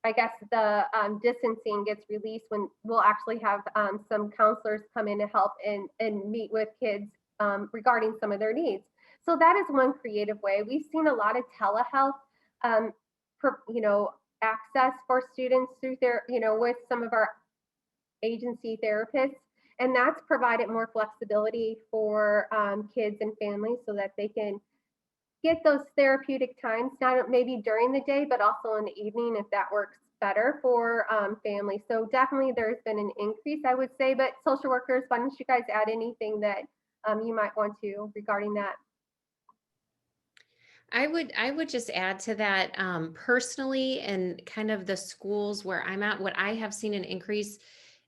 I guess the distancing gets released, when we'll actually have some counselors come in to help and meet with kids regarding some of their needs. So that is one creative way. We've seen a lot of telehealth, access for students through their, with some of our agency therapists. And that's provided more flexibility for kids and families so that they can get those therapeutic times, not maybe during the day, but also in the evening if that works better for families. So definitely there's been an increase, I would say. But social workers, why don't you guys add anything that you might want to regarding that? I would just add to that, personally, and kind of the schools where I'm at, what I have seen an increase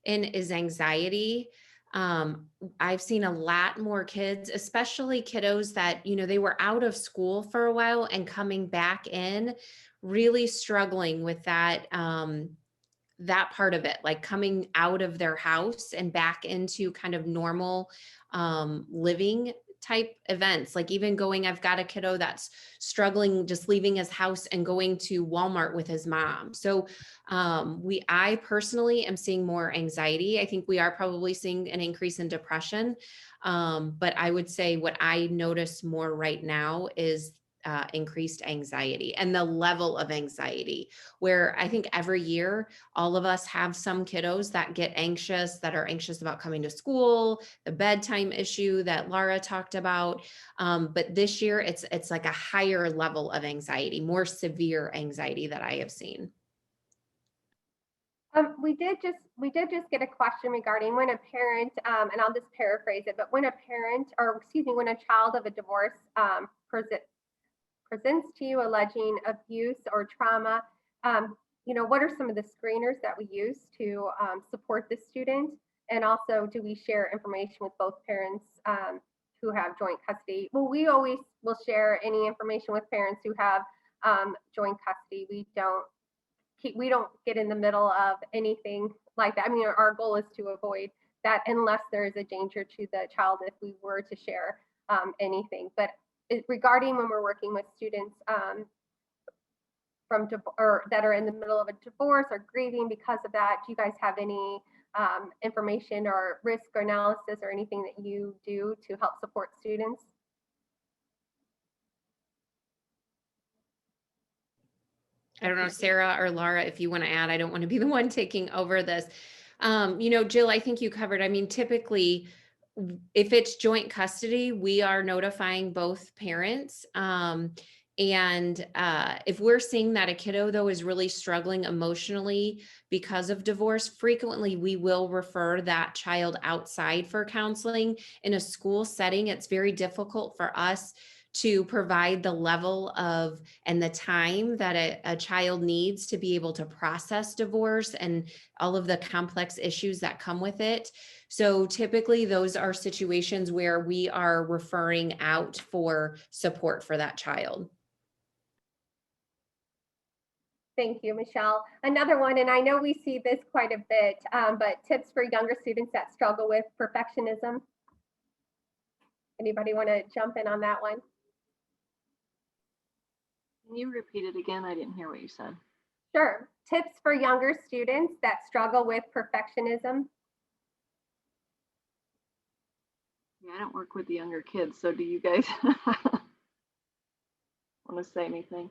in is anxiety. I've seen a lot more kids, especially kiddos that, they were out of school for a while and coming back in, really struggling with that, that part of it, like coming out of their house and back into kind of normal living type events. Like even going, I've got a kiddo that's struggling just leaving his house and going to Walmart with his mom. So I personally am seeing more anxiety. I think we are probably seeing an increase in depression. But I would say what I notice more right now is increased anxiety and the level of anxiety, where I think every year all of us have some kiddos that get anxious, that are anxious about coming to school, the bedtime issue that Laura talked about. But this year it's like a higher level of anxiety, more severe anxiety that I have seen. We did just get a question regarding when a parent, and I'll just paraphrase it, but when a parent, or excuse me, when a child of a divorce presents to you alleging abuse or trauma, what are some of the screeners that we use to support the student? And also, do we share information with both parents who have joint custody? Well, we always will share any information with parents who have joint custody. We don't get in the middle of anything like that. I mean, our goal is to avoid that unless there is a danger to the child if we were to share anything. But regarding when we're working with students that are in the middle of a divorce or grieving because of that, do you guys have any information or risk or analysis or anything that you do to help support students? I don't know, Sarah or Laura, if you want to add. I don't want to be the one taking over this. Jill, I think you covered, I mean, typically, if it's joint custody, we are notifying both parents. If we're seeing that a kiddo, though, is really struggling emotionally because of divorce, frequently we will refer that child outside for counseling. In a school setting, it's very difficult for us to provide the level of and the time that a child needs to be able to process divorce and all of the complex issues that come with it. So typically those are situations where we are referring out for support for that child. Thank you, Michelle. Another one, and I know we see this quite a bit, but tips for younger students that struggle with perfectionism. Anybody want to jump in on that one? Can you repeat it again? I didn't hear what you said. Sure. Tips for younger students that struggle with perfectionism. Yeah, I don't work with the younger kids, so do you guys want to say anything?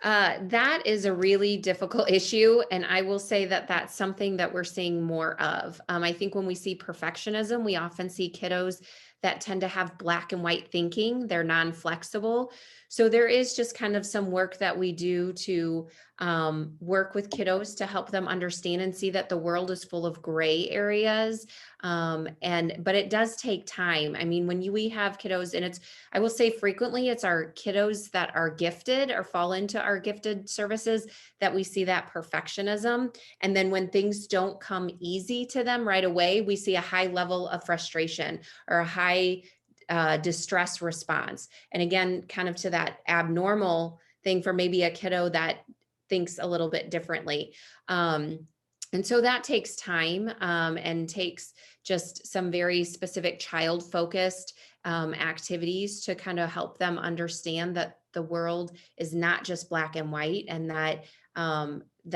That is a really difficult issue. And I will say that that's something that we're seeing more of. I think when we see perfectionism, we often see kiddos that tend to have black and white thinking. They're non-flexible. So there is just kind of some work that we do to work with kiddos to help them understand and see that the world is full of gray areas. But it does take time. I mean, when we have kiddos, and I will say frequently it's our kiddos that are gifted or fall into our gifted services that we see that perfectionism. And then when things don't come easy to them right away, we see a high level of frustration or a high distress response. And again, kind of to that abnormal thing for maybe a kiddo that thinks a little bit differently. And so that takes time and takes just some very specific child-focused activities to kind of help them understand that the world is not just black and white, and that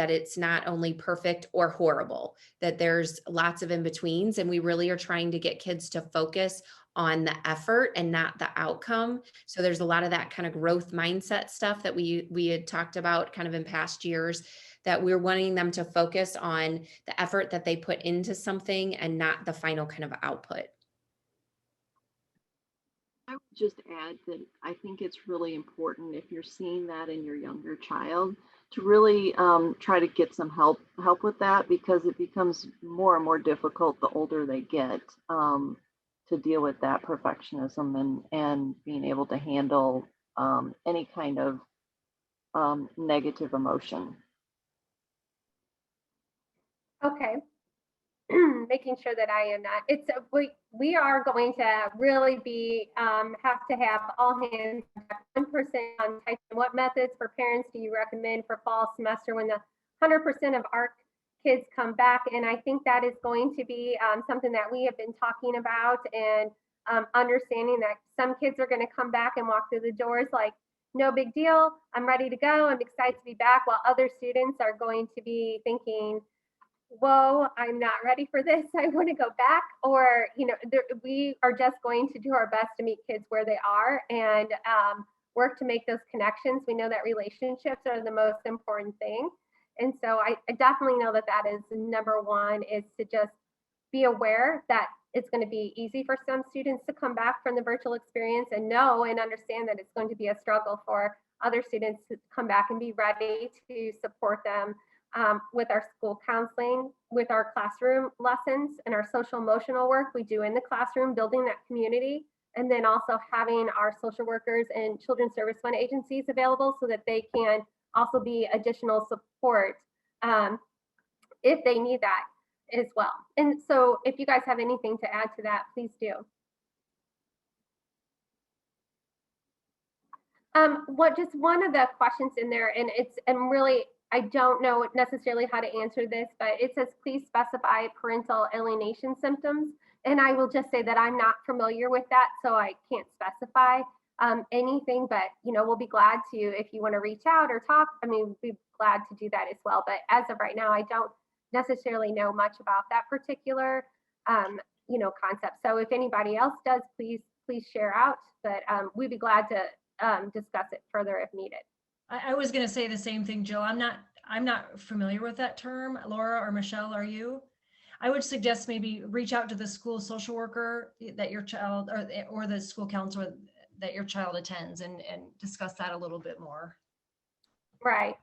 it's not only perfect or horrible, that there's lots of in-betweens. And we really are trying to get kids to focus on the effort and not the outcome. So there's a lot of that kind of growth mindset stuff that we had talked about kind of in past years, that we're wanting them to focus on the effort that they put into something and not the final kind of output. I would just add that I think it's really important, if you're seeing that in your younger child, to really try to get some help with that, because it becomes more and more difficult the older they get to deal with that perfectionism and being able to handle any kind of negative emotion. Okay. Making sure that I am not. We are going to really be have to have all hands on 1% on type. What methods for parents do you recommend for fall semester when the 100% of our kids come back? And I think that is going to be something that we have been talking about, and understanding that some kids are going to come back and walk through the doors like, no big deal, I'm ready to go, I'm excited to be back, while other students are going to be thinking, whoa, I'm not ready for this, I want to go back, or, we are just going to do our best to meet kids where they are and work to make those connections. We know that relationships are the most important thing. And so I definitely know that that is number one, is to just be aware that it's going to be easy for some students to come back from the virtual experience, and know and understand that it's going to be a struggle for other students to come back and be ready to support them with our school counseling, with our classroom lessons and our social emotional work we do in the classroom, building that community, and then also having our social workers and children's service fund agencies available so that they can also be additional support if they need that as well. And so if you guys have anything to add to that, please do. Just one of the questions in there, and really, I don't know necessarily how to answer this, but it says, please specify parental alienation symptoms. And I will just say that I'm not familiar with that, so I can't specify anything, but we'll be glad to, if you want to reach out or talk, we'd be glad to do that as well. But as of right now, I don't necessarily know much about that particular concept. So if anybody else does, please share out, but we'd be glad to discuss it further if needed. I was going to say the same thing, Jill. I'm not familiar with that term. Laura or Michelle, are you? I would suggest maybe reach out to the school social worker that your child, or the school counselor that your child attends, and discuss that a little bit more. Right,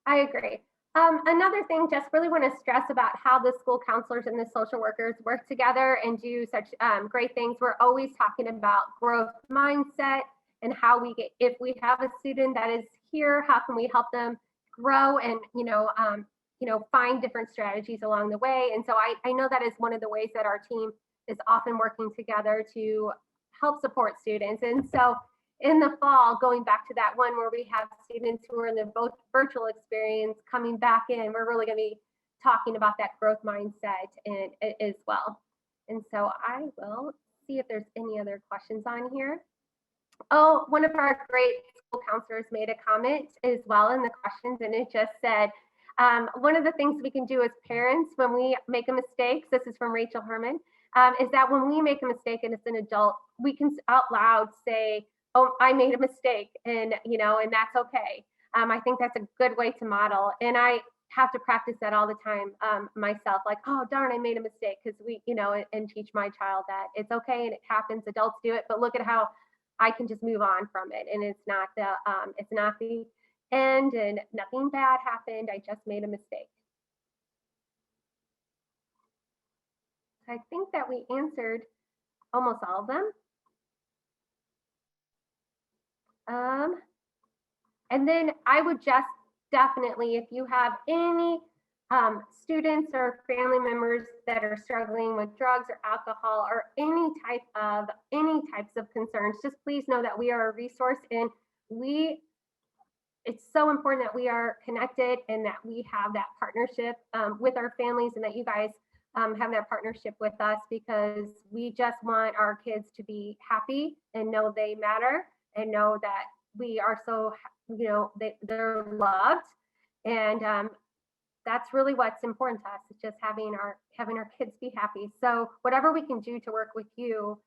I agree. Another thing, just really want to stress about how the school counselors and the social workers work together and do such great things. We're always talking about growth mindset and how if we have a student that is here, how can we help them grow and, find different strategies along the way. And so I know that is one of the ways that our team is often working together to help support students. And so in the fall, going back to that one where we have students who are in the both virtual experience coming back in, we're really going to be talking about that growth mindset and as well. And so I will see if there's any other questions on here. Oh, one of our great school counselors made a comment as well in the questions, and it just said, one of the things we can do as parents when we make a mistake, this is from Rachel Herman, is that when we make a mistake and it's an adult, we can out loud say, oh, I made a mistake, and and that's okay. I think that's a good way to model, and I have to practice that all the time myself. Like, oh darn, I made a mistake, because we, and teach my child that it's okay and it happens. Adults do it, but look at how I can just move on from it, and it's not the end, and nothing bad happened. I just made a mistake. I think that we answered almost all of them. And then I would just definitely, if you have any students or family members that are struggling with drugs or alcohol or any types of concerns, just please know that we are a resource, and it's so important that we are connected and that we have that partnership with our families, and that you guys have that partnership with us, because we just want our kids to be happy and know they matter and know that we are so, they're loved. And that's really what's important to us, is just having our kids be happy. So whatever we can do to work with you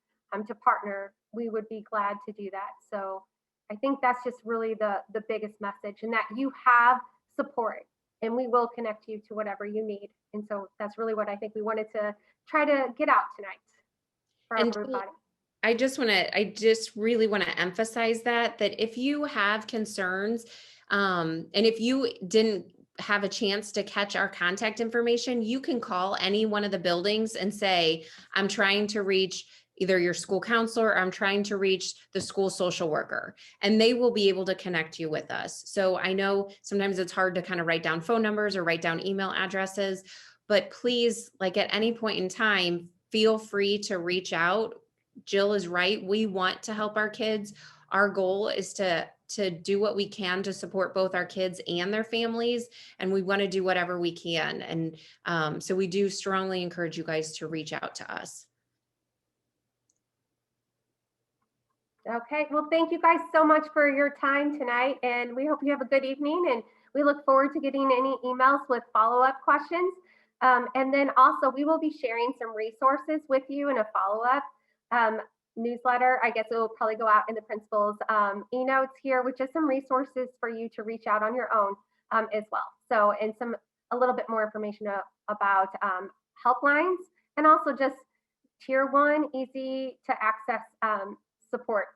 to partner, we would be glad to do that. So I think that's just really the biggest message, and that you have support, and we will connect you to whatever you need. And so that's really what I think we wanted to try to get out tonight for everybody. I just really want to emphasize that if you have concerns, and if you didn't have a chance to catch our contact information, you can call any one of the buildings and say, I'm trying to reach either your school counselor, or I'm trying to reach the school social worker, and they will be able to connect you with us. So I know sometimes it's hard to kind of write down phone numbers or write down email addresses, but please, like at any point in time, feel free to reach out. Jill is right. We want to help our kids. Our goal is to do what we can to support both our kids and their families, and we want to do whatever we can. And so we do strongly encourage you guys to reach out to us. Okay, well, thank you guys so much for your time tonight, and we hope you have a good evening, and we look forward to getting any emails with follow-up questions. And then also we will be sharing some resources with you in a follow-up newsletter. I guess it will probably go out in the principal's e-notes here, with just some resources for you to reach out on your own as well. So, and a little bit more information about helplines, and also just tier 1 easy to access support